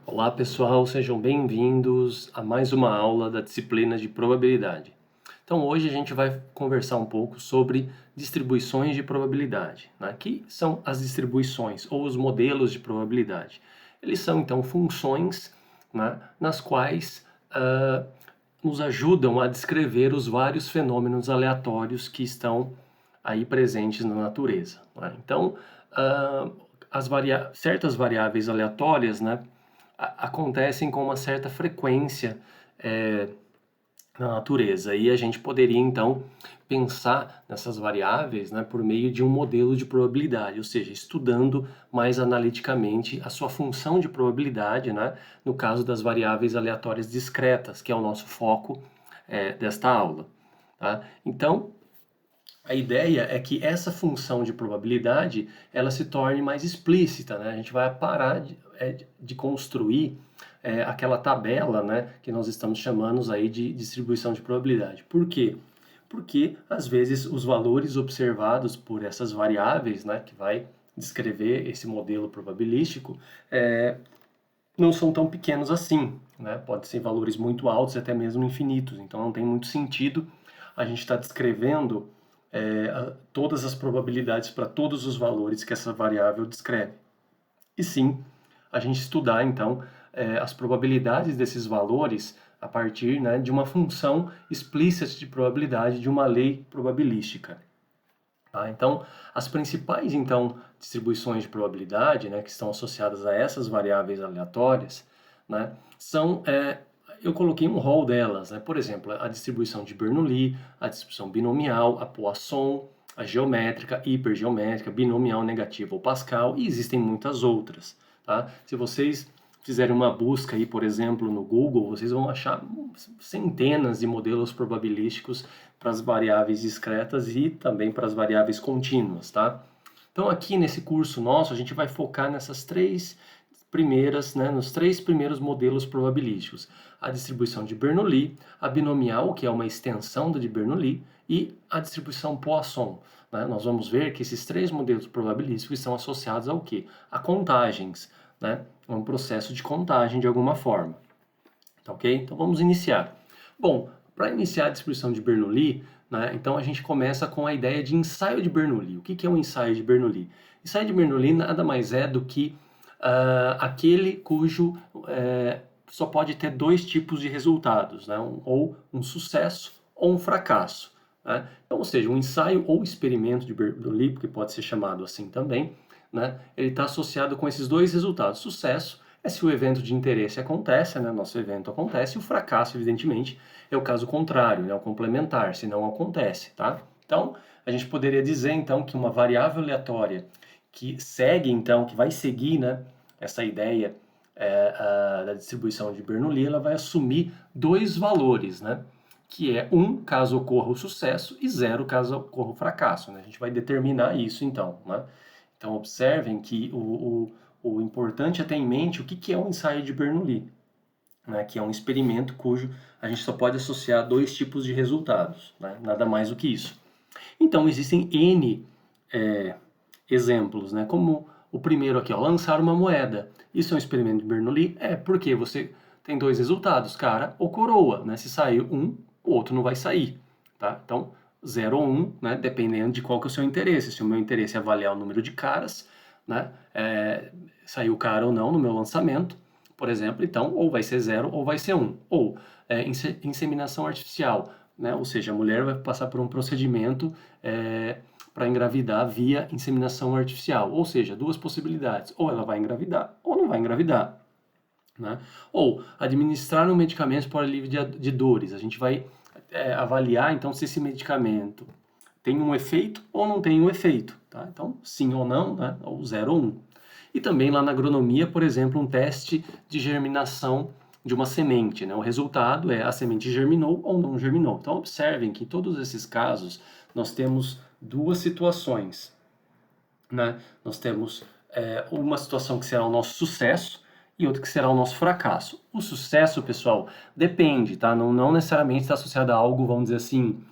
Olá pessoal, sejam bem-vindos a mais uma aula da disciplina de probabilidade. Então hoje a gente vai conversar um pouco sobre distribuições de probabilidade, né? Que são as distribuições ou os modelos de probabilidade. Eles são então funções, né, nas quais nos ajudam a descrever os vários fenômenos aleatórios que estão aí presentes na natureza, né? Então, uh, certas variáveis aleatórias, né, acontecem com uma certa frequência na natureza. E a gente poderia, então, pensar nessas variáveis, né, por meio de um modelo de probabilidade, ou seja, estudando mais analiticamente a sua função de probabilidade, né, no caso das variáveis aleatórias discretas, que é o nosso foco desta aula. Tá? Então, a ideia é que essa função de probabilidade ela se torne mais explícita, né? A gente vai parar de construir aquela tabela, né, que nós estamos chamando aí de distribuição de probabilidade. Por quê? Porque às vezes os valores observados por essas variáveis, né, que vai descrever esse modelo probabilístico, não são tão pequenos assim, né? Pode ser valores muito altos, até mesmo infinitos. Então não tem muito sentido a gente estar descrevendo todas as probabilidades para todos os valores que essa variável descreve. E sim, a gente estudar então as probabilidades desses valores a partir, né, de uma função explícita de probabilidade de uma lei probabilística. Tá? Então, as principais então distribuições de probabilidade, né, que estão associadas a essas variáveis aleatórias, né, são eu coloquei um rol delas, né? Por exemplo, a distribuição de Bernoulli, a distribuição binomial, a Poisson, a geométrica, hipergeométrica, binomial negativa ou Pascal, e existem muitas outras, tá? Se vocês fizerem uma busca aí, por exemplo, no Google, vocês vão achar centenas de modelos probabilísticos para as variáveis discretas e também para as variáveis contínuas, tá? Então aqui nesse curso nosso a gente vai focar nessas três primeiras, né, nos três primeiros modelos probabilísticos: a distribuição de Bernoulli, a binomial, que é uma extensão da de Bernoulli, e a distribuição Poisson. Né? Nós vamos ver que esses três modelos probabilísticos estão associados ao quê? A contagens, né? É um processo de contagem de alguma forma. Tá ok? Então vamos iniciar. Bom, para iniciar a distribuição de Bernoulli, né, então a gente começa com a ideia de ensaio de Bernoulli. O que é um ensaio de Bernoulli? Ensaio de Bernoulli nada mais é do que aquele cujo só pode ter dois tipos de resultados, né? Ou um sucesso ou um fracasso. Né? Então, ou seja, um ensaio ou experimento de Bernoulli, que pode ser chamado assim também, né? Ele está associado com esses dois resultados. Sucesso é se o evento de interesse acontece, né? Nosso evento acontece, e o fracasso, evidentemente, é o caso contrário, né? O complementar, se não acontece, tá? Então, a gente poderia dizer, então, que uma variável aleatória que segue, então, que vai seguir, né, essa ideia da distribuição de Bernoulli, ela vai assumir dois valores, né? Que é 1 caso ocorra o sucesso e 0 caso ocorra o fracasso. Né? A gente vai determinar isso, então. Né? Então, observem que o importante é ter em mente o que é um ensaio de Bernoulli, né? Que é um experimento cujo a gente só pode associar dois tipos de resultados, né? Nada mais do que isso. Então, existem N exemplos, né? Como o primeiro aqui, ó, lançar uma moeda. Isso é um experimento de Bernoulli? É, porque você tem dois resultados, cara ou coroa, né? Se sair um, o outro não vai sair, tá? Então, 0 ou 1, né? Dependendo de qual que é o seu interesse. Se o meu interesse é avaliar o número de caras, né? Saiu cara ou não no meu lançamento, por exemplo, então, ou vai ser 0 ou vai ser 1. Ou inseminação artificial, né? Ou seja, a mulher vai passar por um procedimento para engravidar via inseminação artificial. Ou seja, duas possibilidades: ou ela vai engravidar ou não vai engravidar. Né? Ou administrar um medicamento para alívio de dores. A gente vai avaliar então se esse medicamento tem um efeito ou não tem um efeito. Tá? Então, sim ou não, né? Ou 0 ou 1. E também lá na agronomia, por exemplo, um teste de germinação de uma semente. Né? O resultado é a semente germinou ou não germinou. Então, observem que em todos esses casos nós temos duas situações. Né? Nós temos uma situação que será o nosso sucesso e outra que será o nosso fracasso. O sucesso, pessoal, depende, tá? Não necessariamente está associado a algo, vamos dizer assim,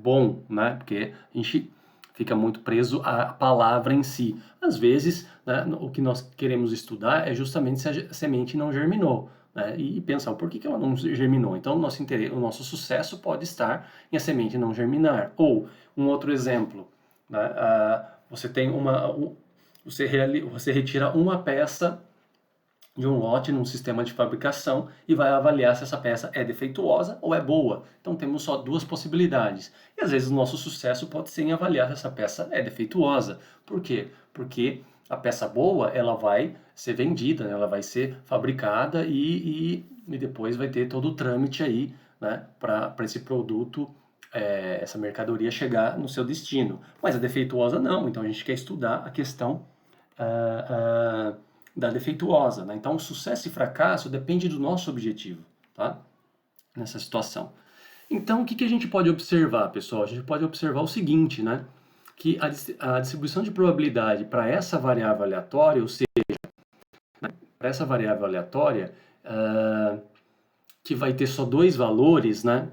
bom, né? Porque a gente fica muito preso à palavra em si. Às vezes, né, o que nós queremos estudar é justamente se a semente não germinou, né, e pensar por que ela não germinou. Então, o nosso sucesso pode estar em a semente não germinar. Ou, um outro exemplo, né, você tem você retira uma peça de um lote num sistema de fabricação e vai avaliar se essa peça é defeituosa ou é boa. Então temos só duas possibilidades. E às vezes o nosso sucesso pode ser em avaliar se essa peça é defeituosa. Por quê? Porque a peça boa, ela vai ser vendida, né? Ela vai ser fabricada e depois vai ter todo o trâmite aí, né, para esse produto, essa mercadoria chegar no seu destino. Mas a defeituosa não, então a gente quer estudar a questão da defeituosa, né? Então, o sucesso e fracasso depende do nosso objetivo, tá? Nessa situação. Então, o que a gente pode observar, pessoal? A gente pode observar o seguinte, né? Que a distribuição de probabilidade para essa variável aleatória, ou seja, para essa variável aleatória, que vai ter só dois valores, né?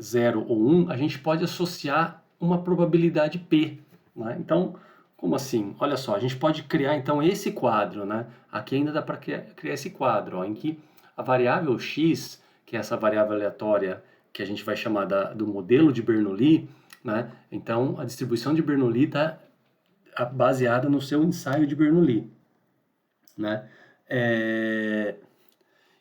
0 ou 1, a gente pode associar uma probabilidade P, né? Então, como assim? Olha só, a gente pode criar então esse quadro, né? Aqui ainda dá para criar esse quadro, ó, em que a variável x, que é essa variável aleatória que a gente vai chamar do modelo de Bernoulli, né? Então, a distribuição de Bernoulli está baseada no seu ensaio de Bernoulli, né?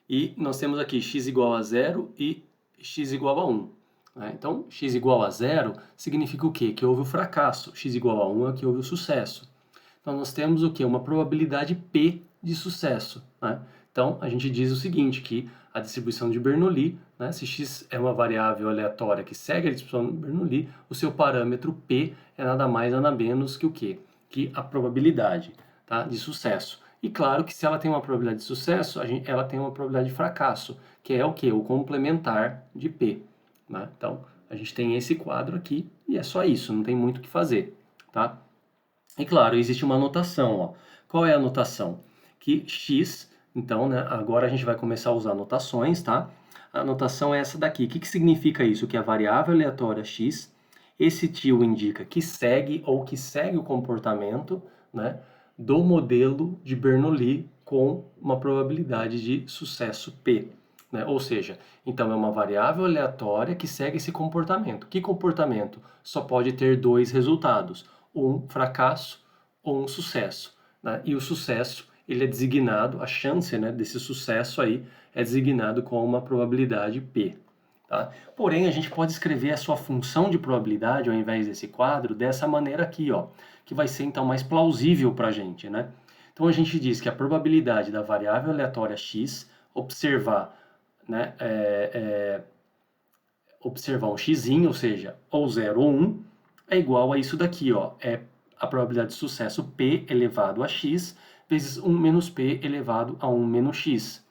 E nós temos aqui x igual a 0 e x igual a 1. Né? Então, x igual a 0 significa o quê? Que houve o fracasso. X igual a 1 é que houve o sucesso. Então, nós temos o quê? Uma probabilidade P de sucesso. Né? Então, a gente diz o seguinte, que a distribuição de Bernoulli, né, se x é uma variável aleatória que segue a distribuição de Bernoulli, o seu parâmetro P é nada mais nada menos que o quê? Que a probabilidade, tá, de sucesso. E claro que se ela tem uma probabilidade de sucesso, ela tem uma probabilidade de fracasso, que é o quê? O complementar de P. Né? Então, a gente tem esse quadro aqui e é só isso, não tem muito o que fazer. Tá? E claro, existe uma anotação. Ó. Qual é a anotação? Que x, então, né, agora a gente vai começar a usar anotações, tá? A anotação é essa daqui. O que significa isso? Que a variável aleatória x, esse tio indica que segue ou que segue o comportamento, né, do modelo de Bernoulli com uma probabilidade de sucesso P. Né? Ou seja, então é uma variável aleatória que segue esse comportamento. Que comportamento? Só pode ter dois resultados, um fracasso ou um sucesso. Né? E o sucesso, ele é designado, a chance, né, desse sucesso aí é designado com uma probabilidade P. Tá? Porém, a gente pode escrever a sua função de probabilidade, ao invés desse quadro, dessa maneira aqui, ó, que vai ser então mais plausível para a gente. Né? Então, a gente diz que a probabilidade da variável aleatória x observar, né, observar um x, ou seja, ou 0 ou 1, é igual a isso daqui, ó, é a probabilidade de sucesso P elevado a x vezes 1 menos P elevado a 1 menos x,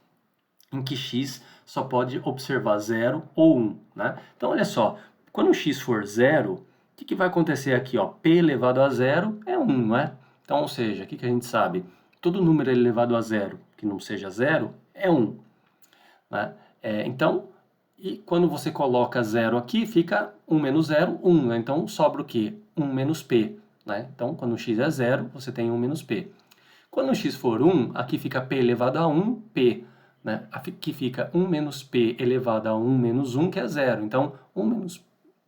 em que x só pode observar 0 ou 1. Né? Então, olha só, quando o x for 0, o que vai acontecer aqui? Ó? P elevado a 0 é 1, não é? Então, ou seja, o que a gente sabe? Todo número elevado a 0 que não seja 0 é 1. Né? Então, e quando você coloca 0 aqui, fica 1 menos 0, 1. Né? Então, sobra o quê? 1 menos P. Né? Então, quando o x é 0, você tem 1 menos P. Quando o x for 1, aqui fica P elevado a 1, P. Né? Aqui fica 1 menos P elevado a 1 menos 1, que é 0. Então, 1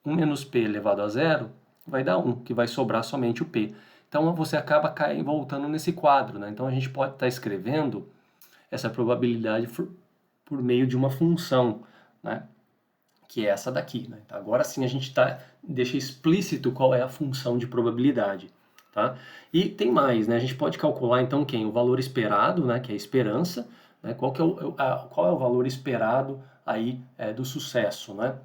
menos P elevado a 0 vai dar 1, que vai sobrar somente o P. Então, você acaba voltando nesse quadro. Né? Então, a gente pode estar escrevendo essa probabilidade por meio de uma função, né? Que é essa daqui. Né? Então, agora sim a gente deixa explícito qual é a função de probabilidade. Tá? E tem mais, né? A gente pode calcular então o valor esperado, né? Que é a esperança, né? Qual é o valor esperado aí do sucesso, né?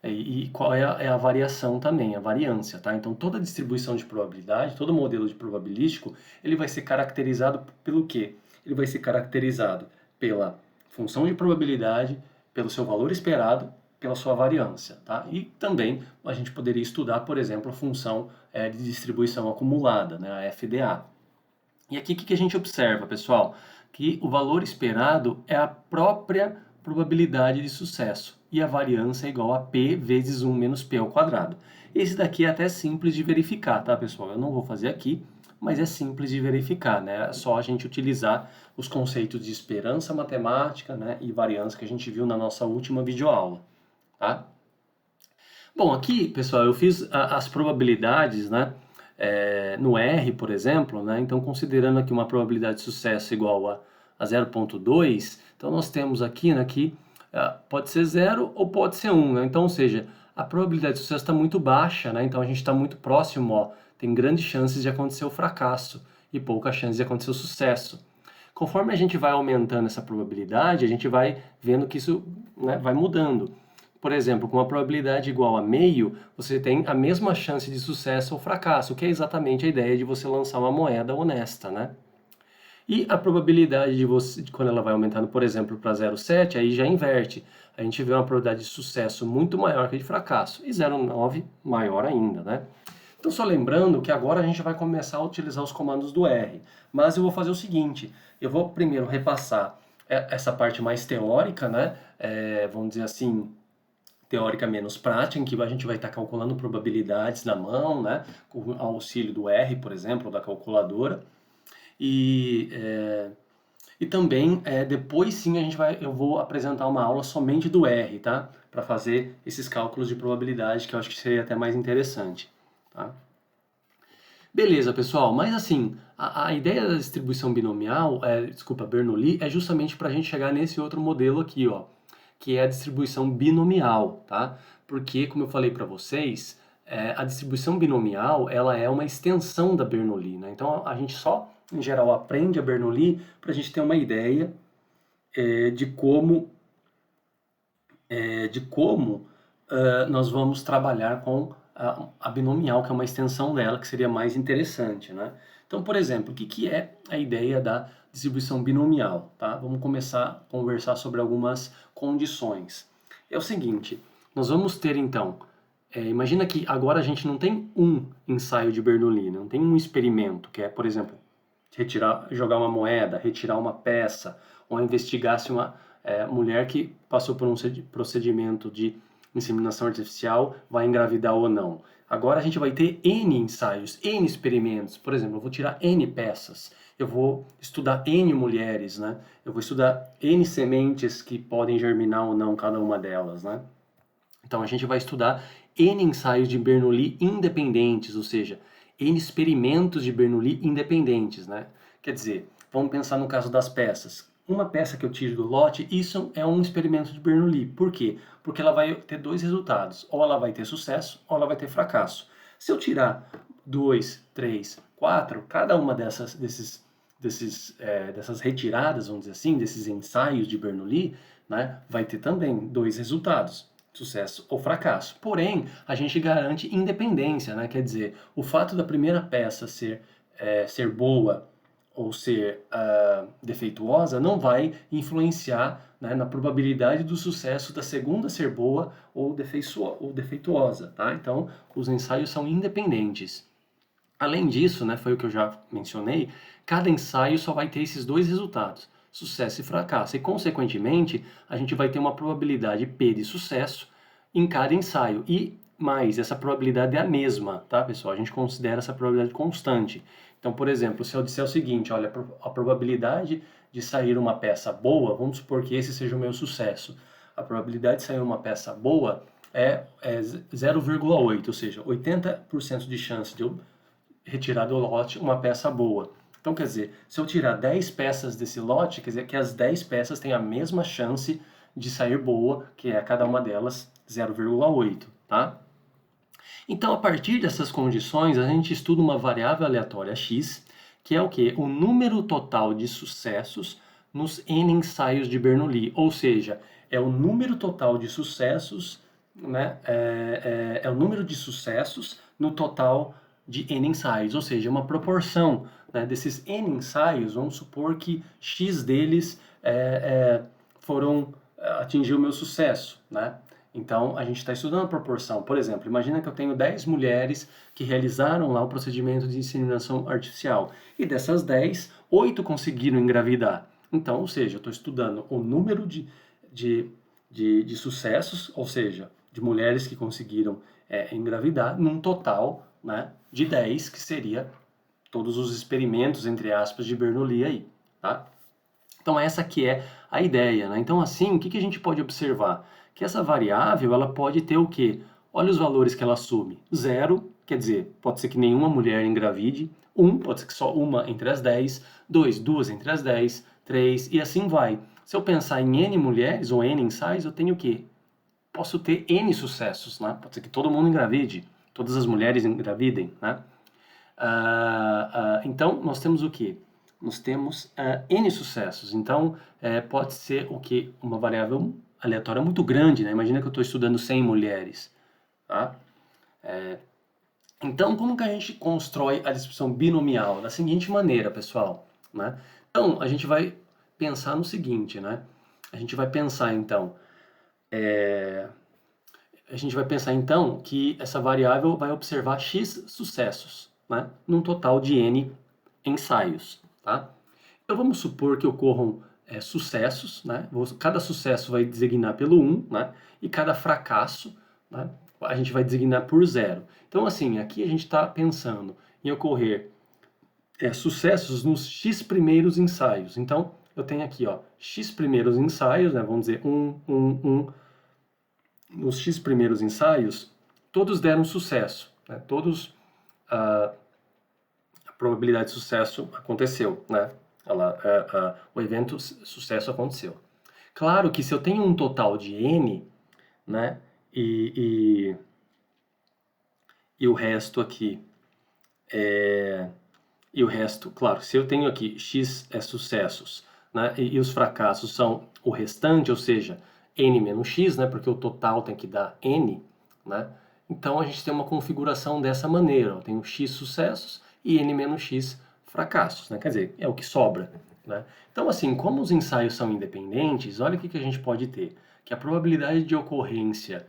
E qual é a variação também, a variância, tá? Então toda distribuição de probabilidade, todo modelo de probabilístico, ele vai ser caracterizado pelo quê? Ele vai ser caracterizado pela função de probabilidade, pelo seu valor esperado, pela sua variância. Tá? E também a gente poderia estudar, por exemplo, a função de distribuição acumulada, né, a FDA. E aqui o que a gente observa, pessoal? Que o valor esperado é a própria probabilidade de sucesso e a variância é igual a P vezes 1 menos P ao quadrado. Esse daqui é até simples de verificar, tá, pessoal? Eu não vou fazer aqui, mas é simples de verificar, né? É só a gente utilizar os conceitos de esperança matemática, né, e variância que a gente viu na nossa última videoaula, tá? Bom, aqui, pessoal, eu fiz as probabilidades, né, no R, por exemplo, né? Então, considerando aqui uma probabilidade de sucesso igual a 0,2, então nós temos aqui, né, que pode ser 0 ou pode ser 1, né? Então, ou seja, a probabilidade de sucesso está muito baixa, né? Então a gente está muito próximo, ó, tem grandes chances de acontecer o fracasso e poucas chances de acontecer o sucesso. Conforme a gente vai aumentando essa probabilidade, a gente vai vendo que isso, né, vai mudando. Por exemplo, com uma probabilidade igual a meio, você tem a mesma chance de sucesso ou fracasso, que é exatamente a ideia de você lançar uma moeda honesta, né? E a probabilidade de você, quando ela vai aumentando, por exemplo, para 0,7, aí já inverte. A gente vê uma probabilidade de sucesso muito maior que a de fracasso. E 0,9 maior ainda, né? Então, só lembrando que agora a gente vai começar a utilizar os comandos do R. Mas eu vou fazer o seguinte, eu vou primeiro repassar essa parte mais teórica, né? Vamos dizer assim, teórica menos prática, em que a gente vai estar calculando probabilidades na mão, né? Com o auxílio do R, por exemplo, da calculadora. E, e também, depois sim, eu vou apresentar uma aula somente do R, tá? Para fazer esses cálculos de probabilidade, que eu acho que seria até mais interessante, tá? Beleza, pessoal, mas assim, a ideia da distribuição binomial, Bernoulli, é justamente para a gente chegar nesse outro modelo aqui, ó, que é a distribuição binomial, tá? Porque, como eu falei para vocês, a distribuição binomial, ela é uma extensão da Bernoulli, né? Então, a gente só, em geral, aprende a Bernoulli para a gente ter uma ideia de como, nós vamos trabalhar com a binomial, que é uma extensão dela, que seria mais interessante, né? Então, por exemplo, o que é a ideia da distribuição binomial, tá? Vamos começar a conversar sobre algumas condições. É o seguinte, nós vamos ter então, imagina que agora a gente não tem um ensaio de Bernoulli, não tem um experimento, que é, por exemplo, jogar uma moeda, retirar uma peça, ou investigar se uma mulher que passou por um procedimento de inseminação artificial vai engravidar ou não. Agora a gente vai ter N ensaios, N experimentos. Por exemplo, eu vou tirar N peças, eu vou estudar N mulheres, né? Eu vou estudar N sementes que podem germinar ou não cada uma delas, né? Então a gente vai estudar N ensaios de Bernoulli independentes, ou seja, N experimentos de Bernoulli independentes, né? Quer dizer, vamos pensar no caso das peças. Uma peça que eu tiro do lote, isso é um experimento de Bernoulli. Por quê? Porque ela vai ter dois resultados. Ou ela vai ter sucesso, ou ela vai ter fracasso. Se eu tirar 2, 3, 4, cada uma dessas retiradas, vamos dizer assim, desses ensaios de Bernoulli, né, vai ter também dois resultados, sucesso ou fracasso. Porém, a gente garante independência, né? Quer dizer, o fato da primeira peça ser boa ou ser defeituosa não vai influenciar, né, na probabilidade do sucesso da segunda ser boa ou defeituosa, tá? Então, os ensaios são independentes. Além disso, né, foi o que eu já mencionei, cada ensaio só vai ter esses dois resultados, sucesso e fracasso. E, consequentemente, a gente vai ter uma probabilidade P de sucesso em cada ensaio. E mais, essa probabilidade é a mesma, tá, pessoal? A gente considera essa probabilidade constante. Então, por exemplo, se eu disser o seguinte, olha, a probabilidade de sair uma peça boa, vamos supor que esse seja o meu sucesso. A probabilidade de sair uma peça boa é 0,8, ou seja, 80% de chance de eu retirar do lote uma peça boa. Então, quer dizer, se eu tirar 10 peças desse lote, quer dizer que as 10 peças têm a mesma chance de sair boa, que é cada uma delas 0,8, tá? Então, a partir dessas condições, a gente estuda uma variável aleatória x, que é o quê? O número total de sucessos nos N ensaios de Bernoulli, ou seja, é o número total de sucessos, né? É o número de sucessos no total de N ensaios, ou seja, uma proporção, né, desses N ensaios, vamos supor que X deles atingiu o meu sucesso, né? Então, a gente está estudando a proporção. Por exemplo, imagina que eu tenho 10 mulheres que realizaram lá o procedimento de inseminação artificial. E dessas 10, 8 conseguiram engravidar. Então, ou seja, eu estou estudando o número de sucessos, ou seja, de mulheres que conseguiram engravidar, num total, né, de 10, que seria todos os experimentos, entre aspas, de Bernoulli aí, tá? Então essa que é a ideia, né? Então assim, o que a gente pode observar? Que essa variável, ela pode ter o quê? Olha os valores que ela assume. 0, quer dizer, pode ser que nenhuma mulher engravide. 1, pode ser que só uma entre as 10. 2, duas entre as 10. 3, e assim vai. Se eu pensar em N mulheres ou N ensaios, eu tenho o quê? Posso ter N sucessos, né? Pode ser que todo mundo engravide, todas as mulheres engravidem, né? Então, nós temos o quê? Nós temos N sucessos. Então, pode ser o quê? Uma variável aleatória muito grande, né? Imagina que eu estou estudando 100 mulheres, tá? Então, como que a gente constrói a distribuição binomial? Da seguinte maneira, pessoal, né? Então, a gente vai pensar no seguinte, né? A gente vai pensar, então, que essa variável vai observar X sucessos, né? Num total de N ensaios, tá? Então vamos supor que ocorram sucessos, né? Cada sucesso vai designar pelo 1, né? E cada fracasso, né, a gente vai designar por 0. Então assim, aqui a gente está pensando em ocorrer sucessos nos X primeiros ensaios. Então eu tenho aqui, ó, X primeiros ensaios, né? Vamos dizer 1, 1, 1. Nos X primeiros ensaios, todos deram sucesso, né? Todos a probabilidade de sucesso aconteceu, né? O evento sucesso aconteceu. Claro que se eu tenho um total de N, né? E o resto aqui e o resto, claro, se eu tenho aqui X sucessos, né? E os fracassos são o restante, ou seja, N menos X, né? Porque o total tem que dar N, né? Então a gente tem uma configuração dessa maneira, eu tenho X sucessos e N menos X fracassos, né? Quer dizer, é o que sobra, né? Então assim, como os ensaios são independentes, olha o que a gente pode ter, que a probabilidade de ocorrência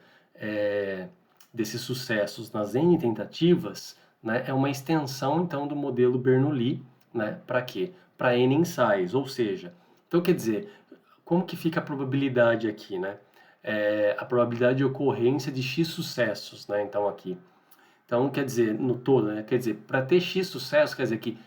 desses sucessos nas N tentativas, né, é uma extensão então do modelo Bernoulli, né? Para quê? Para N ensaios, ou seja, então quer dizer, como que fica a probabilidade aqui, né? A probabilidade de ocorrência de X sucessos, né? Então aqui. Então quer dizer, no todo, né? Quer dizer, para ter X sucessos, quer dizer que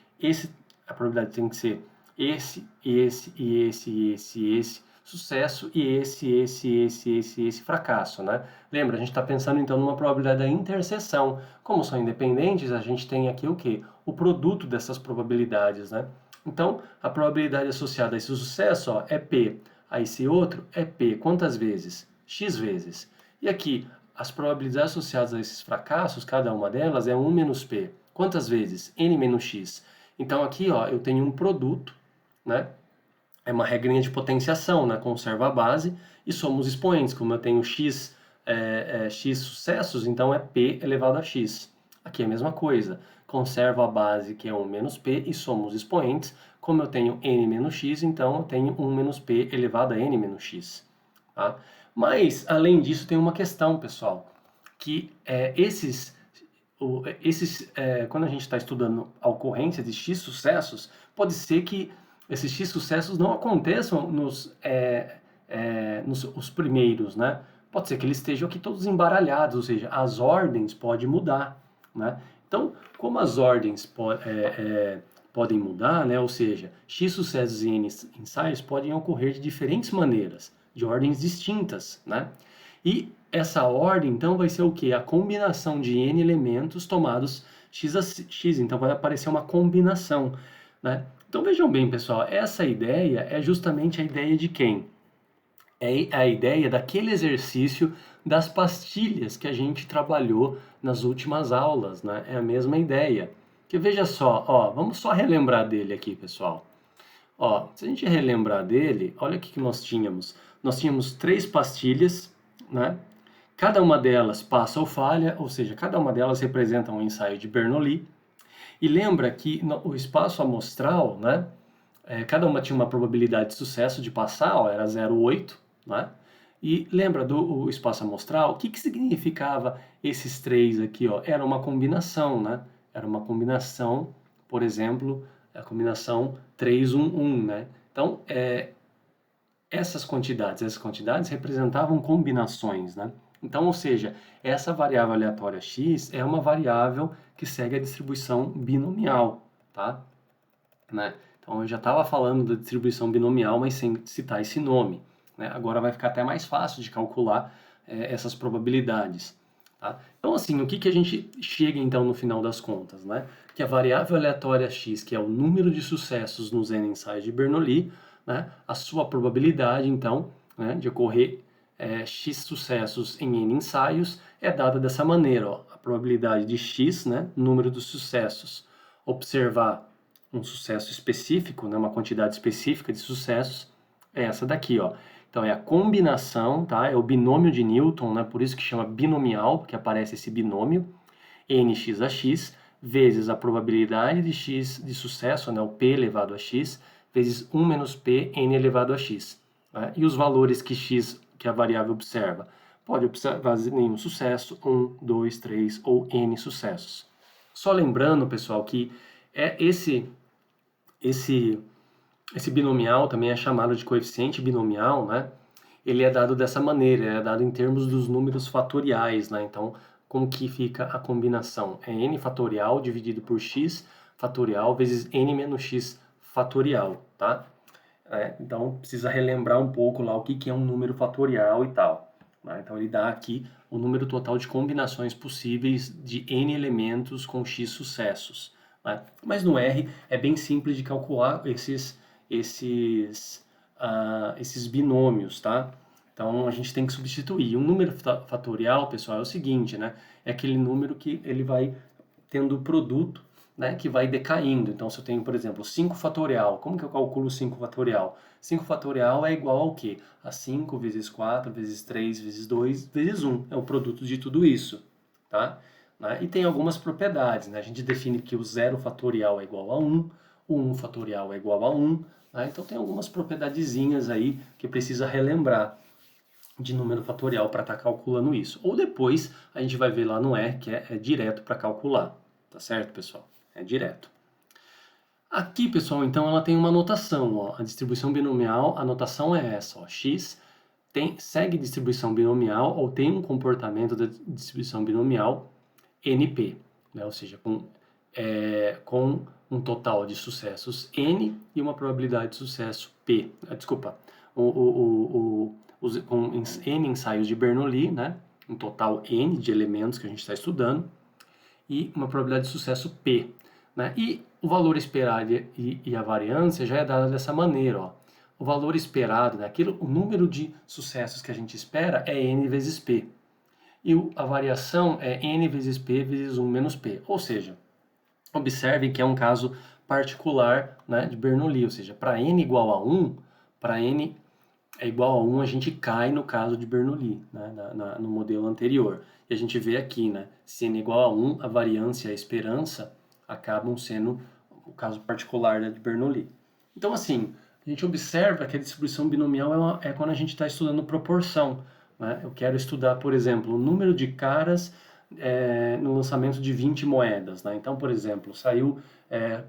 a probabilidade tem que ser esse, esse sucesso e esse fracasso, né? Lembra, a gente está pensando então numa probabilidade da interseção. Como são independentes, a gente tem aqui o quê? O produto dessas probabilidades, né? Então, a probabilidade associada a esse sucesso, ó, é P. A esse outro é P. Quantas vezes? X vezes. E aqui, as probabilidades associadas a esses fracassos, cada uma delas é 1 menos P. Quantas vezes? N menos X. Então aqui, ó, eu tenho um produto, né? É uma regrinha de potenciação, né? Conserva a base e somos expoentes. Como eu tenho x, x sucessos, então é p elevado a x. Aqui é a mesma coisa. Conserva a base, que é 1 menos p, e somos expoentes. Como eu tenho n menos x, então eu tenho 1 menos p elevado a n menos x. Tá? Mas, além disso, tem uma questão, pessoal, que quando a gente está estudando a ocorrência de x sucessos, pode ser que esses X sucessos não aconteçam nos os primeiros, né? Pode ser que eles estejam aqui todos embaralhados, ou seja, as ordens podem mudar, né? Então, como as ordens podem mudar, né? Ou seja, X sucessos e N ensaios podem ocorrer de diferentes maneiras, de ordens distintas, né? E essa ordem, então, vai ser o quê? A combinação de N elementos tomados X a X, então vai aparecer uma combinação, né? Então vejam bem, pessoal, essa ideia é justamente a ideia de quem? É a ideia daquele exercício das pastilhas que a gente trabalhou nas últimas aulas, né? É a mesma ideia. Que veja só, ó, vamos só relembrar dele aqui, pessoal. Ó, se a gente relembrar dele, olha o que nós tínhamos. Nós tínhamos 3 pastilhas, né? Cada uma delas passa ou falha, ou seja, cada uma delas representa um ensaio de Bernoulli. E lembra que o espaço amostral, né, cada uma tinha uma probabilidade de sucesso de passar, ó, era 0,8, né? E lembra do espaço amostral? O que significava esses 3 aqui, ó? Era uma combinação, né? Era uma combinação, por exemplo, a combinação 3, 1, 1, né? Então, essas quantidades representavam combinações, né? Então, ou seja, essa variável aleatória x é uma variável que segue a distribuição binomial, tá? Né? Então, eu já estava falando da distribuição binomial, mas sem citar esse nome. Né? Agora vai ficar até mais fácil de calcular essas probabilidades. Tá? Então, assim, o que, que a gente chega, então, no final das contas? Né? Que a variável aleatória x, que é o número de sucessos nos N ensaios de Bernoulli, né? A sua probabilidade, então, né, de ocorrer x sucessos em N ensaios é dada dessa maneira. Ó. A probabilidade de x, né, número dos sucessos, observar um sucesso específico, né, uma quantidade específica de sucessos, é essa daqui, ó. Então, é a combinação, tá? É o binômio de Newton, né? Por isso que chama binomial, porque aparece esse binômio, nx a x, vezes a probabilidade de x de sucesso, né? O p elevado a x, vezes 1 menos p, n elevado a x. Né? E os valores que x, que a variável observa? Pode observar nenhum sucesso, 1, 2, 3 ou n sucessos. Só lembrando, pessoal, que esse binomial também é chamado de coeficiente binomial, né? Ele é dado dessa maneira, é dado em termos dos números fatoriais, né? Então, como que fica a combinação? É n fatorial dividido por x fatorial vezes n menos x fatorial, tá? Então, precisa relembrar um pouco lá o que é um número fatorial e tal. Né? Então, ele dá aqui o número total de combinações possíveis de n elementos com x sucessos. Né? Mas no R é bem simples de calcular esses binômios, tá? Então, a gente tem que substituir. Um número fatorial, pessoal, é o seguinte, né? É aquele número que ele vai tendo o produto, né, que vai decaindo. Então, se eu tenho, por exemplo, 5 fatorial, como que eu calculo 5 fatorial? 5 fatorial é igual ao quê? A 5 vezes 4 vezes 3 vezes 2 vezes 1. É o produto de tudo isso, tá? Né? E tem algumas propriedades, né? A gente define que o 0 fatorial é igual a 1, o 1 fatorial é igual a 1, né? Então tem algumas propriedadezinhas aí que precisa relembrar de número fatorial para estar calculando isso. Ou depois a gente vai ver lá no R que é direto para calcular. Tá certo, pessoal? É direto. Aqui, pessoal, então ela tem uma notação, ó. A distribuição binomial, a notação é essa, ó. X segue distribuição binomial ou tem um comportamento da distribuição binomial NP, né? Ou seja, com um total de sucessos N e uma probabilidade de sucesso P. Desculpa, com N ensaios de Bernoulli, né? Um total N de elementos que a gente está estudando e uma probabilidade de sucesso P. Né? E o valor esperado e a variância já é dada dessa maneira. Ó. O valor esperado, né? O número de sucessos que a gente espera é N vezes P. E a variação é N vezes P vezes 1 menos P. Ou seja, observe que é um caso particular, né, de Bernoulli. Ou seja, para N igual a 1, para N é igual a 1, a gente cai no caso de Bernoulli, né, no modelo anterior. E a gente vê aqui, né, se n igual a 1, a variância e a esperança acabam sendo o caso particular, né, de Bernoulli. Então, assim, a gente observa que a distribuição binomial é quando a gente está estudando proporção. Né? Eu quero estudar, por exemplo, o número de caras no lançamento de 20 moedas. Né? Então, por exemplo, saiu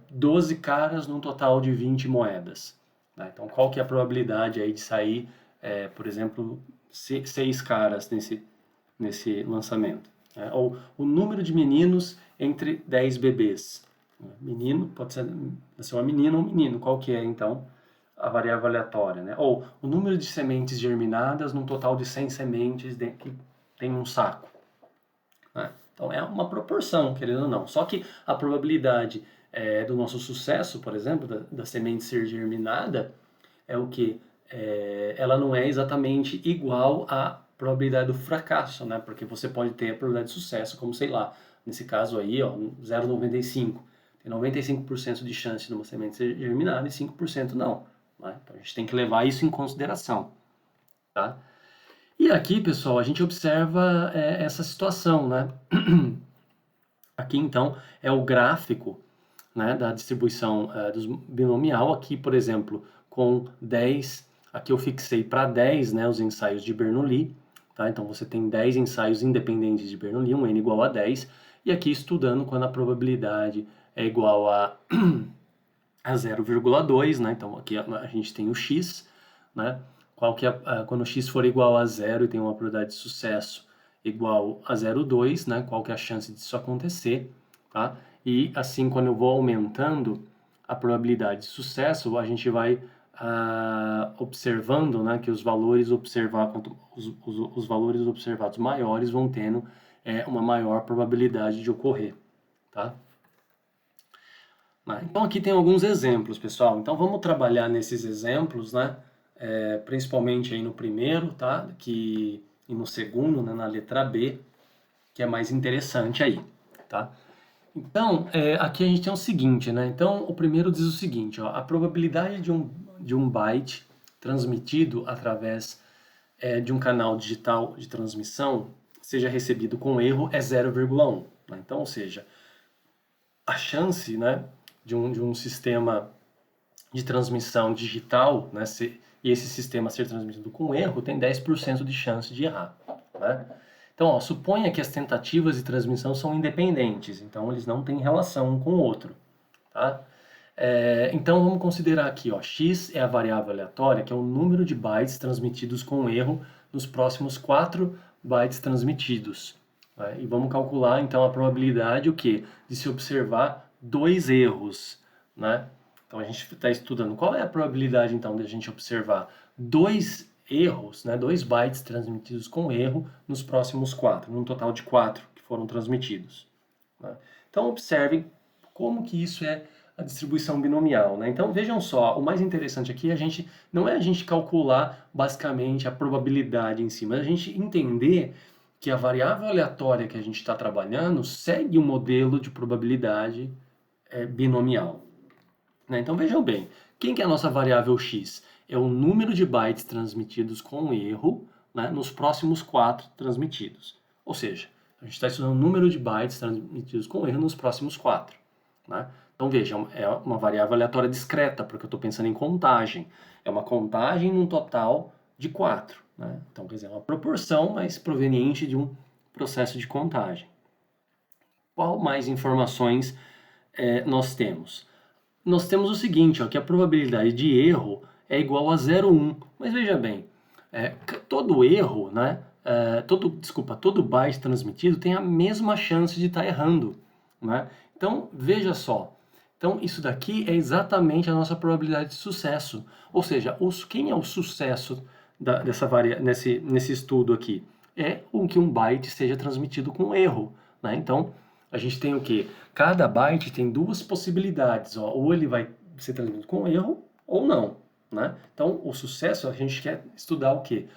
12 caras num total de 20 moedas. Né? Então, qual que é a probabilidade aí de sair, por exemplo, 6 caras nesse lançamento? Né? Ou o número de meninos entre 10 bebês. Menino, pode ser uma menina ou um menino, qual que é, então, a variável aleatória? Né? Ou o número de sementes germinadas num total de 100 sementes que tem um saco. Né? Então, é uma proporção, querendo ou não. Só que a probabilidade do nosso sucesso, por exemplo, da semente ser germinada, é o que? Ela não é exatamente igual à probabilidade do fracasso, né? Porque você pode ter a probabilidade de sucesso, como, sei lá, nesse caso aí, ó, 0,95. Tem 95% de chance de uma semente ser germinada e 5% não. Né? Então, a gente tem que levar isso em consideração, tá? E aqui, pessoal, a gente observa essa situação, né? Aqui, então, é o gráfico, né, da distribuição binomial. Aqui, por exemplo, com 10, aqui eu fixei para 10, né, os ensaios de Bernoulli. Tá? Então, você tem 10 ensaios independentes de Bernoulli, um n igual a 10. E aqui estudando quando a probabilidade é igual a 0,2, né? Então, aqui a gente tem o x, né? Qual que é, quando o x for igual a 0 e tem uma probabilidade de sucesso igual a 0,2, né? Qual que é a chance disso acontecer, tá? E assim, quando eu vou aumentando a probabilidade de sucesso, a gente vai observando, né, que os valores os valores observados maiores vão tendo uma maior probabilidade de ocorrer, tá? Então aqui tem alguns exemplos, pessoal. Então vamos trabalhar nesses exemplos, né? Principalmente aí no primeiro, tá? E no segundo, né? Na letra B, que é mais interessante aí, tá? Então, aqui a gente tem o seguinte, né? Então, o primeiro diz o seguinte, ó, a probabilidade de um byte transmitido através de um canal digital de transmissão seja recebido com erro é 0,1. Né? Então, ou seja, a chance, né, de um sistema de transmissão digital, né, e esse sistema ser transmitido com erro, tem 10% de chance de errar. Né? Então, ó, suponha que as tentativas de transmissão são independentes, então eles não têm relação um com o outro. Tá? Então, vamos considerar aqui, ó, x é a variável aleatória, que é o número de bytes transmitidos com erro nos próximos 4 bytes transmitidos. Né? E vamos calcular, então, a probabilidade o quê? De se observar 2 erros. Né? Então, a gente está estudando qual é a probabilidade, então, de a gente observar 2 erros, né, 2 bytes transmitidos com erro nos próximos 4, num total de 4 que foram transmitidos. Né? Então, observem como que isso é a distribuição binomial. Né? Então, vejam só, o mais interessante aqui não é a gente calcular basicamente a probabilidade em si, mas a gente entender que a variável aleatória que a gente está trabalhando segue um modelo de probabilidade binomial. Né? Então, vejam bem, quem que é a nossa variável x? É o número de bytes transmitidos com erro, né, nos próximos 4 transmitidos. Ou seja, a gente está estudando o número de bytes transmitidos com erro nos próximos 4. Né? Então vejam, é uma variável aleatória discreta, porque eu estou pensando em contagem. É uma contagem num total de 4. Né? Então, quer dizer, é uma proporção, mas proveniente de um processo de contagem. Qual mais informações nós temos? Nós temos o seguinte, ó, que a probabilidade de erro é igual a 0,1. Mas veja bem, todo erro, né, todo byte transmitido tem a mesma chance de estar errando. Né? Então, veja só. Então, isso daqui é exatamente a nossa probabilidade de sucesso. Ou seja, quem é o sucesso nesse estudo aqui? É o que um byte seja transmitido com erro. Né? Então, a gente tem o quê? Cada byte tem duas possibilidades. Ó. Ou ele vai ser transmitido com erro ou não. Né? Então, o sucesso, a gente quer estudar o quê?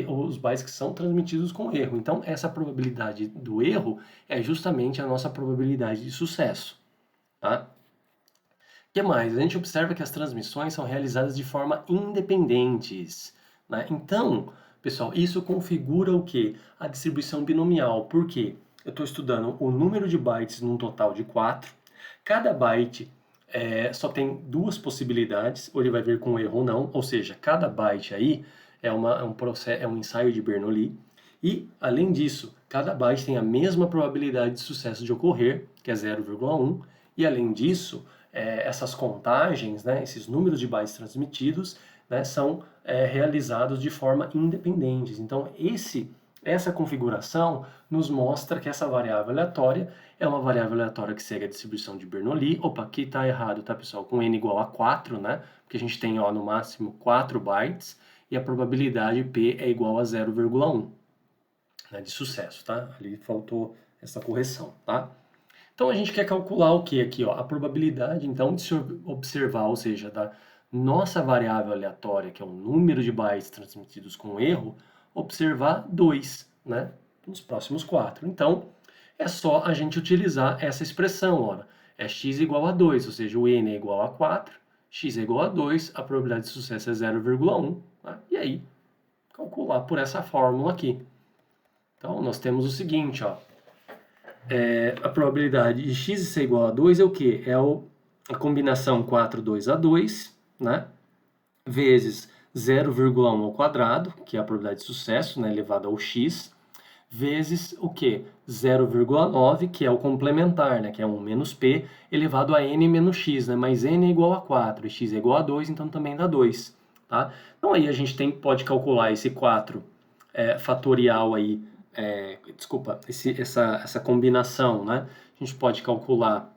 Os bytes que são transmitidos com erro. Então, essa probabilidade do erro é justamente a nossa probabilidade de sucesso. Tá? O que mais? A gente observa que as transmissões são realizadas de forma independentes. Né? Então, pessoal, isso configura o quê? A distribuição binomial. Por quê? Eu estou estudando o número de bytes num total de 4. Cada byte só tem duas possibilidades, ou ele vai vir com erro ou não, ou seja, cada byte aí é um ensaio de Bernoulli, e, além disso, cada byte tem a mesma probabilidade de sucesso de ocorrer, que é 0,1, e, além disso, essas contagens, né, esses números de bytes transmitidos, né, são realizados de forma independente. Então, essa configuração nos mostra que essa variável aleatória é uma variável aleatória que segue a distribuição de Bernoulli. Opa, aqui está errado, tá, pessoal? Com n igual a 4, né? Porque a gente tem, ó, no máximo 4 bytes e a probabilidade P é igual a 0,1, né, de sucesso, tá? Ali faltou essa correção, tá? Então, a gente quer calcular o que aqui, ó? A probabilidade, então, de se observar, ou seja, da nossa variável aleatória, que é o número de bytes transmitidos com erro, observar 2, né? Nos próximos 4. Então, é só a gente utilizar essa expressão, ora, é x igual a 2, ou seja, o n é igual a 4, x é igual a 2, a probabilidade de sucesso é 0,1, né? E aí, calcular por essa fórmula aqui. Então, nós temos o seguinte, ó, a probabilidade de x ser igual a 2 é o quê? É a combinação 4, 2 a 2, né? Vezes 0,1 ao quadrado, que é a probabilidade de sucesso, né, elevado ao x, vezes o quê? 0,9, que é o complementar, né, que é 1 menos p, elevado a n menos x, né, mas n é igual a 4 e x é igual a 2, então também dá 2. Tá? Então aí a gente pode calcular esse 4 fatorial aí essa combinação, né? A gente pode calcular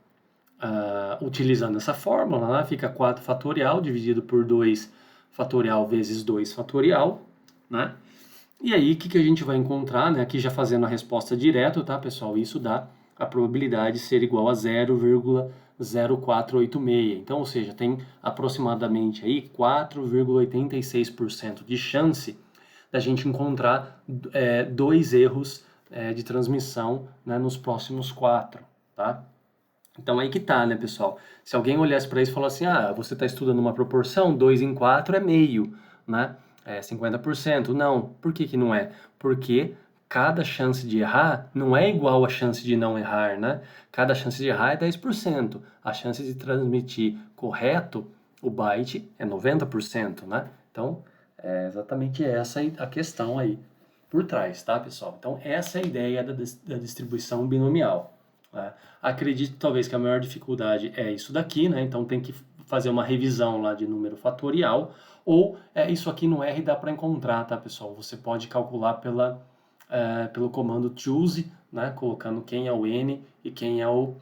utilizando essa fórmula, né? Fica 4 fatorial dividido por 2 fatorial vezes 2 fatorial, né? E aí, o que a gente vai encontrar, né? Aqui já fazendo a resposta direto, tá, pessoal? Isso dá a probabilidade de ser igual a 0,0486. Então, ou seja, tem aproximadamente aí 4,86% de chance da gente encontrar dois erros de transmissão, né, nos próximos 4, tá? Então aí que tá, né, pessoal? Se alguém olhasse para isso e falasse assim, você está estudando uma proporção, 2 em 4 é meio, né? É 50%. Não, por que não é? Porque cada chance de errar não é igual a chance de não errar, né? Cada chance de errar é 10%. A chance de transmitir correto o byte é 90%, né? Então, é exatamente essa a questão aí por trás, tá, pessoal? Então, essa é a ideia da distribuição binomial. Acredito talvez que a maior dificuldade é isso daqui, né? Então tem que fazer uma revisão lá de número fatorial, ou isso aqui no R dá para encontrar, tá, pessoal? Você pode calcular pelo comando choose, né? Colocando quem é o N e quem é o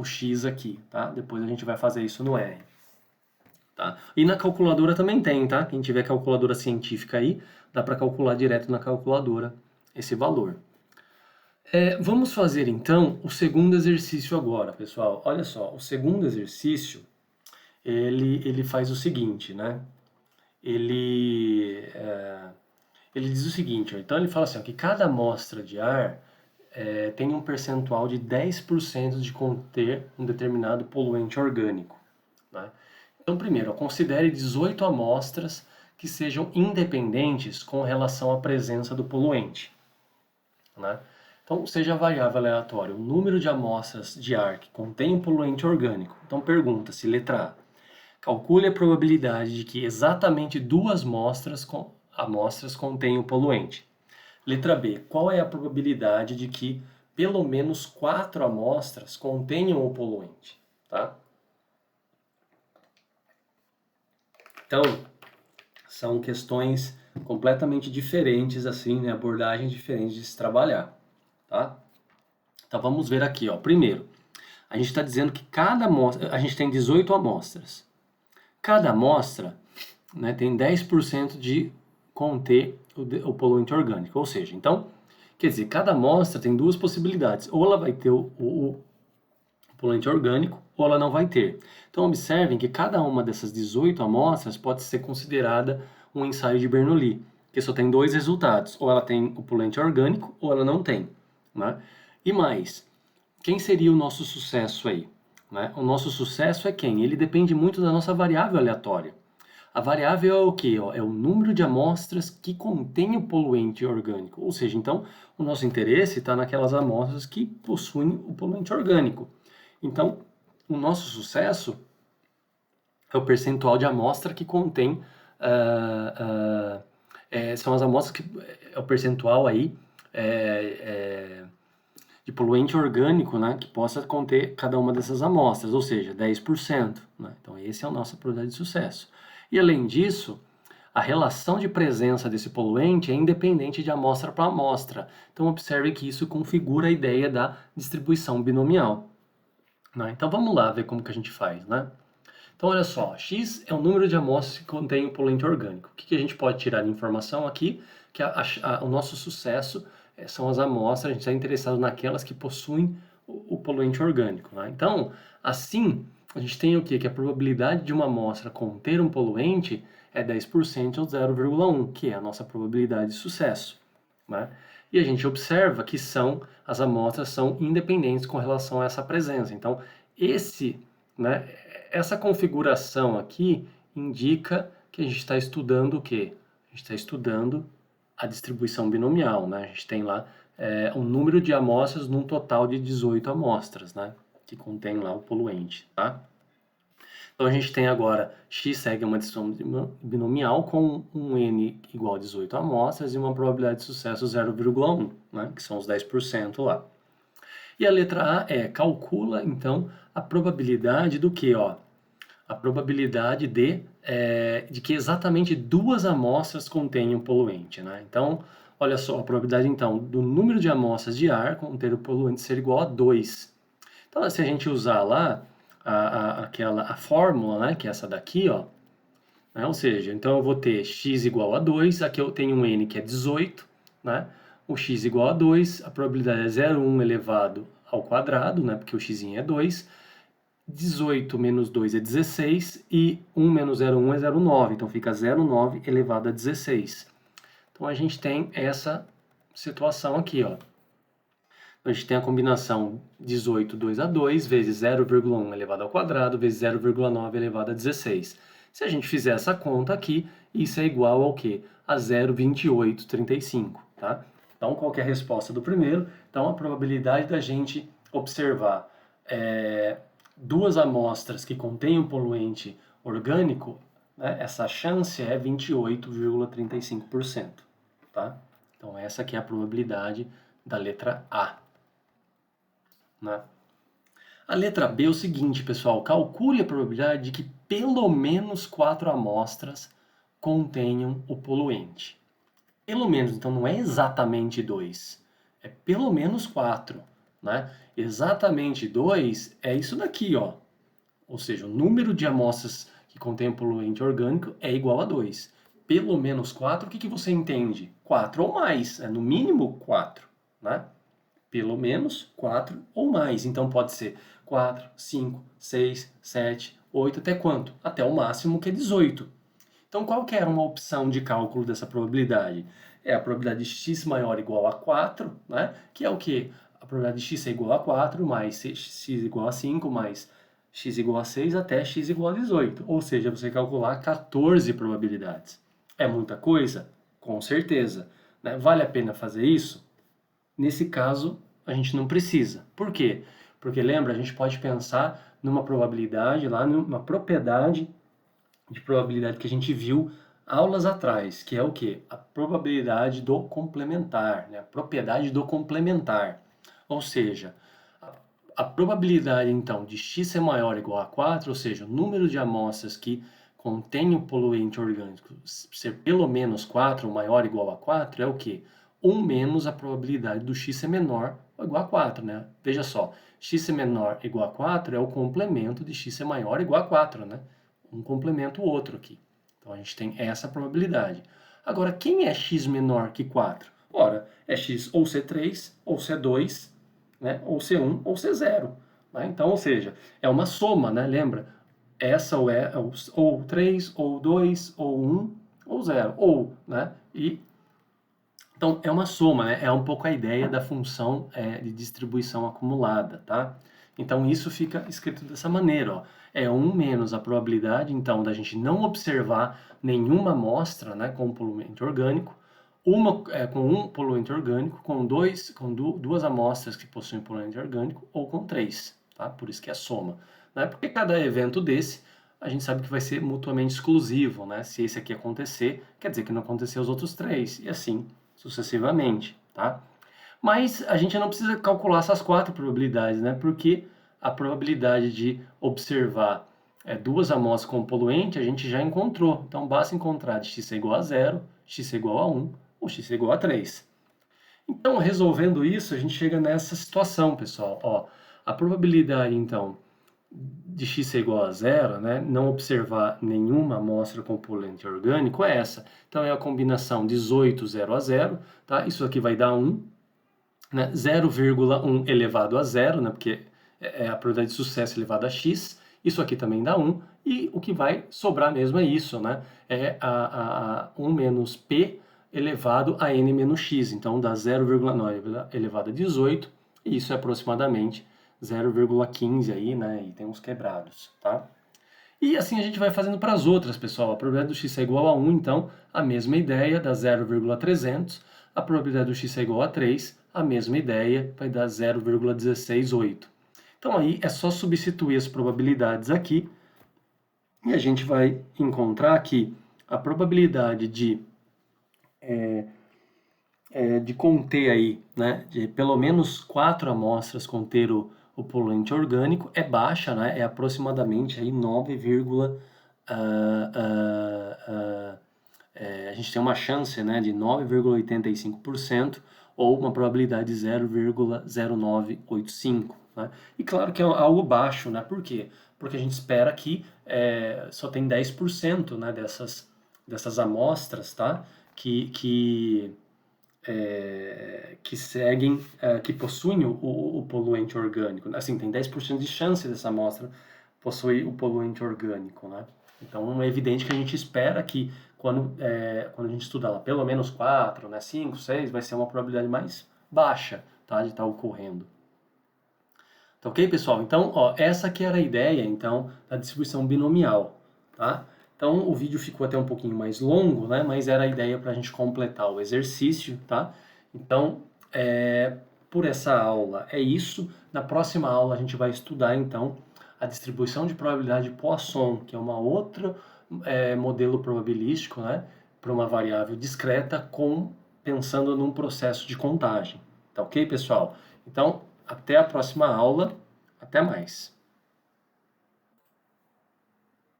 X aqui, tá? Depois a gente vai fazer isso no R. Tá? E na calculadora também tem, tá? Quem tiver calculadora científica aí, dá para calcular direto na calculadora esse valor. Vamos fazer então o segundo exercício agora, pessoal. Olha só, o segundo exercício, ele faz o seguinte, né? Ele diz o seguinte, ó, então ele fala assim, ó, que cada amostra de ar tem um percentual de 10% de conter um determinado poluente orgânico, né? Então, primeiro, ó, considere 18 amostras que sejam independentes com relação à presença do poluente, né? Então, seja variável aleatória o número de amostras de ar que contém um poluente orgânico. Então, pergunta-se, letra A, calcule a probabilidade de que exatamente 2 amostras contenham o poluente. Letra B, qual é a probabilidade de que pelo menos 4 amostras contenham o poluente? Tá? Então, são questões completamente diferentes, assim, né? Abordagens diferentes de se trabalhar. Tá? Então vamos ver aqui, ó. Primeiro, a gente está dizendo que cada amostra, a gente tem 18 amostras. Cada amostra, né, tem 10% de conter o poluente orgânico. Ou seja, então, quer dizer, cada amostra tem duas possibilidades. Ou ela vai ter o poluente orgânico, ou ela não vai ter. Então observem que cada uma dessas 18 amostras pode ser considerada um ensaio de Bernoulli, que só tem 2 resultados. Ou ela tem o poluente orgânico, ou ela não tem. Né? E mais, quem seria o nosso sucesso aí? Né? O nosso sucesso é quem? Ele depende muito da nossa variável aleatória. A variável é o quê? É o número de amostras que contém o poluente orgânico. Ou seja, então, o nosso interesse está naquelas amostras que possuem o poluente orgânico. Então, o nosso sucesso é o percentual de amostra que contém... são as amostras que... É o percentual aí... de poluente orgânico, né, que possa conter cada uma dessas amostras, ou seja, 10%. Né? Então, esse é a nossa probabilidade de sucesso. E, além disso, a relação de presença desse poluente é independente de amostra para amostra. Então, observe que isso configura a ideia da distribuição binomial. Né? Então, vamos lá ver como que a gente faz. Né? Então, olha só, X é o número de amostras que contém o poluente orgânico. O que a gente pode tirar de informação aqui? Que o nosso sucesso são as amostras, a gente está interessado naquelas que possuem o poluente orgânico. Né? Então, assim, a gente tem o quê? Que a probabilidade de uma amostra conter um poluente é 10% ou 0,1, que é a nossa probabilidade de sucesso. Né? E a gente observa que as amostras são independentes com relação a essa presença. Então, essa configuração aqui indica que a gente está estudando o quê? A gente está estudando a distribuição binomial, né? A gente tem lá um número de amostras num total de 18 amostras, né? Que contém lá o poluente, tá? Então a gente tem agora, X segue uma distribuição binomial com um N igual a 18 amostras e uma probabilidade de sucesso 0,1, né? Que são os 10% lá. E a letra A calcula, então, a probabilidade do quê, ó? A probabilidade de que exatamente 2 amostras contenham poluente, né? Então, Olha só, a probabilidade, então, do número de amostras de ar conter o poluente ser igual a 2. Então, se a gente usar lá a fórmula, né, que é essa daqui, ó, né, ou seja, então eu vou ter x igual a 2, aqui eu tenho um n que é 18, né, o x igual a 2, a probabilidade é 0,1 elevado ao quadrado, né, porque o x é 2, 18 menos 2 é 16, e 1 menos 0,1 é 0,9, então fica 0,9 elevado a 16. Então a gente tem essa situação aqui, ó. A gente tem a combinação 18, 2 a 2, vezes 0,1 elevado ao quadrado, vezes 0,9 elevado a 16. Se a gente fizer essa conta aqui, isso é igual ao quê? A 0,2835, tá? Então, qual que é a resposta do primeiro? Então, a probabilidade da gente observar duas amostras que contêm um poluente orgânico, né, essa chance é 28,35%, tá? Então, essa aqui é a probabilidade da letra A. Né? A letra B é o seguinte, pessoal, calcule a probabilidade de que pelo menos 4 amostras contenham o poluente. Pelo menos, então não é exatamente 2, é pelo menos 4. Né? Exatamente 2 é isso daqui, ó. Ou seja, o número de amostras que contém o poluente orgânico é igual a 2. Pelo menos 4, o que você entende? 4 ou mais, no mínimo 4. Né? Pelo menos 4 ou mais. Então pode ser 4, 5, 6, 7, 8, até quanto? Até o máximo que é 18. Então qual que era uma opção de cálculo dessa probabilidade? É a probabilidade de x maior ou igual a 4, né? Que é o quê? A probabilidade de x é igual a 4, mais x igual a 5, mais x igual a 6, até x igual a 18. Ou seja, você calcular 14 probabilidades. É muita coisa? Com certeza. Né? Vale a pena fazer isso? Nesse caso, a gente não precisa. Por quê? Porque lembra, a gente pode pensar numa probabilidade, lá numa propriedade de probabilidade que a gente viu aulas atrás, que é o quê? A probabilidade do complementar, né? A propriedade do complementar. Ou seja, a probabilidade, então, de x ser maior ou igual a 4, ou seja, o número de amostras que contém o poluente orgânico ser pelo menos 4 ou maior ou igual a 4, é o quê? 1 menos a probabilidade do x ser menor ou igual a 4, né? Veja só, x ser menor ou igual a 4 é o complemento de x ser maior ou igual a 4, né? Um complementa o outro aqui. Então, a gente tem essa probabilidade. Agora, quem é x menor que 4? Ora, é x ou C3, ou C2, né? Ou C1 ou C0. Né? Então, ou seja, é uma soma, né? Lembra? Essa ou 3, ou 2, ou 1, ou 0. Ou, né? Então, é uma soma, né? É um pouco a ideia da função de distribuição acumulada, tá? Então, isso fica escrito dessa maneira, ó. É 1 menos a probabilidade, então, da gente não observar nenhuma amostra, né, com poluente orgânico, com um poluente orgânico, com duas amostras que possuem poluente orgânico, ou com 3, tá? Por isso que é soma. Né? Porque cada evento desse, a gente sabe que vai ser mutuamente exclusivo, né? Se esse aqui acontecer, quer dizer que não aconteceu os outros 3, e assim sucessivamente, tá? Mas a gente não precisa calcular essas 4 probabilidades, né? Porque a probabilidade de observar duas amostras com poluente a gente já encontrou. Então basta encontrar de x é igual a 0, x é igual a 1 ou x é igual a 3. Então, resolvendo isso, a gente chega nessa situação, pessoal. Ó, a probabilidade, então, de x ser igual a 0, né, não observar nenhuma amostra com poluente orgânico é essa. Então, é a combinação 18, 0 a 0, tá? Isso aqui vai dar 1, né? 0,1 elevado a 0, né, porque é a probabilidade de sucesso elevada a x. Isso aqui também dá 1, e o que vai sobrar mesmo é isso, né? É a 1 menos p elevado a n menos x. Então, dá 0,9 elevado a 18, e isso é aproximadamente 0,15 aí, né? E tem uns quebrados, tá? E assim a gente vai fazendo para as outras, pessoal. A probabilidade do x é igual a 1, então a mesma ideia dá 0,300. A probabilidade do x é igual a 3, a mesma ideia vai dar 0,168. Então aí é só substituir as probabilidades aqui e a gente vai encontrar que a probabilidade de conter aí, né, de pelo menos 4 amostras conter o poluente orgânico é baixa, né, é aproximadamente aí 9,9 a gente tem uma chance, né, de 9,85% ou uma probabilidade de 0,0985, né? E claro que é algo baixo, né? Por quê? Porque a gente espera que só tem 10%, né, dessas amostras, tá? Que seguem, que possuem o poluente orgânico. Assim, tem 10% de chance dessa amostra possuir o poluente orgânico, né? Então, é evidente que a gente espera que quando a gente estuda lá pelo menos 4, né, 5, 6, vai ser uma probabilidade mais baixa, tá, de estar ocorrendo. Tá ok, pessoal? Então, ó, essa que era a ideia, então, da distribuição binomial, tá? Então, o vídeo ficou até um pouquinho mais longo, né? Mas era a ideia para a gente completar o exercício, tá? Então, por essa aula é isso. Na próxima aula a gente vai estudar, então, a distribuição de probabilidade Poisson, que é uma outra modelo probabilístico, né? Para uma variável discreta, pensando num processo de contagem. Tá ok, pessoal? Então, até a próxima aula. Até mais.